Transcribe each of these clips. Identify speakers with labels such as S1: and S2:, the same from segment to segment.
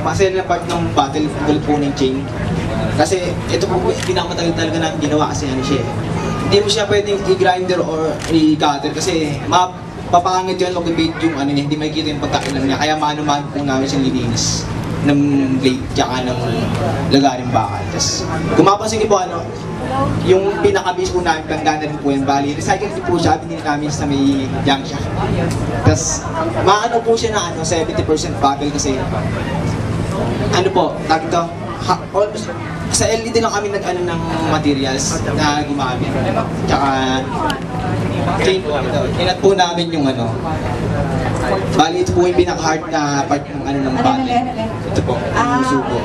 S1: Masaya na part ng battle po ng chain. Kasi ito po pinakamatagal talaga namin ginawa kasi ano siya eh. Hindi mo siya pwedeng i-grinder or i-cutter kasi mapapangit yun, mag-bait yung ano niya, hindi makikita yung pagkailan niya. Kaya mano-mano po namin siyang lilinis ng blade tsaka ng lagaring bakal. Tapos kung mapapansin niyo po ano, yung pinaka-base po namin, planggana din po yan. Bali, recycle din po siya, binili namin sa may junk shop. Tapos maano po siya na ano, 70% bottle kasi ano po, tag ito, sa LED lang kami nag-ano ng materials na gumamit. Tsaka, chain po ito. Inat po namin yung ano. Bali, ito po yung pinaka-hard na part ng ano ng bottle. Ito po, yung suko.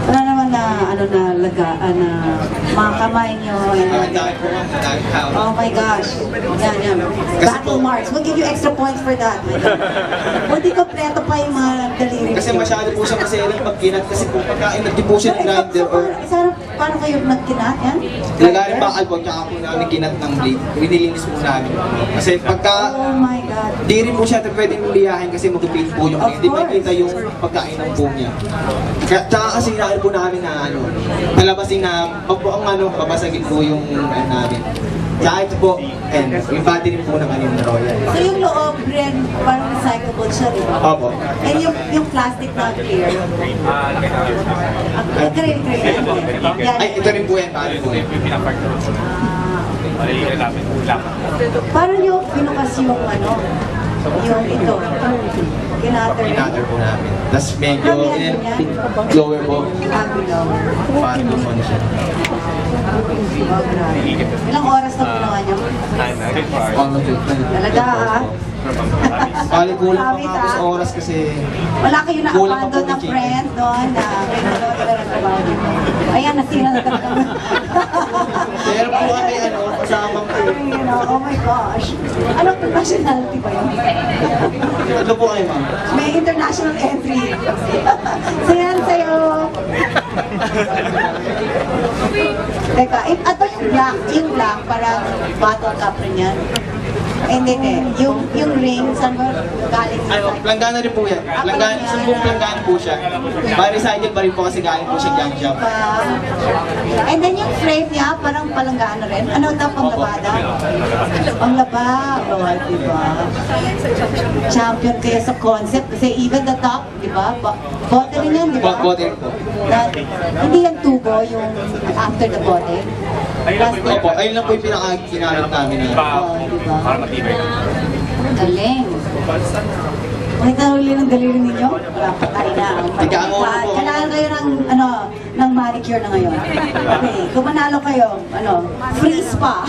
S2: Wala naman na, ano na, lagaan na mga kamay nyo. Oh my gosh. Yan. Battle marks. We'll give you extra points for that. Buti kompleto pa yung mga daliri.
S1: Kasi masyado po siya maselang pag kinat kasi po pagkain nagdi po siya grinder or
S2: paano kayo nagkinat yan?
S1: lagarin bakal po tsaka po namin kinat ng blade. Pinilinis po namin. Kasi pagka
S2: Oh my God.
S1: di rin po siya pwedeng liyahin kasi mag-paint po yung hindi makikita yung pagkain ng po niya. Tsaka kasi hinaan po namin na ano, palabasin na pag po ang ano, babasagin po yung ano namin. Tsaka ito po, and yung battery po ng ano yung Royal.
S2: So yung loob rin, parang recyclable siya rin.
S1: Opo.
S2: And yung plastic na clear. Green. Yan.
S1: Ay, ito rin po yan, battery po yan.
S2: Parang yung pinukas yung ano, yung ito.
S1: Kinater po namin. Tapos medyo lower po. Parang phone siya.
S2: Ilang oras na ginawa niyo? Talaga ha?
S1: Bali kulang pa nga sa oras kasi
S2: Wala kayo
S1: kulang pa po
S2: na-abandon na
S1: ni Chico.
S2: friend doon na may nanonood na nagtrabaho niyo. Ayan, nasira na talaga.
S1: Pero po kami ano, kasama ko.
S2: Oh my gosh. Anong nationality ba yun?
S1: Ano po kayo ma'am?
S2: May international entry. So yan sa'yo. Teka, ato yung black, parang bottle cap rin yan. Hindi. Yung ring, saan mo galing?
S1: Ano, planggana rin po yan. Planggana, sumbong planggana po siya. Recycle pa rin po kasi galing po siya junk shop.
S2: And then yung frame niya, parang palanggana rin. Ano daw pang labada? Ang laba. Oh, diba? Champion kayo sa concept. Kasi even the top, diba? Bote rin yan, diba?
S1: Bote rin po.
S2: Hindi yan tubo, yung after the bote.
S1: Opo, ayun lang po yung pinaka-kinarap namin na.
S2: Oh, diba?
S3: Para matibay.
S2: Galing. Bakit nahuli ng daliri ninyo? Wala pa tayo na.
S1: Tigaangon po.
S2: Kailangan kayo ng manicure na ngayon. Okay, kung manalo kayo, free spa.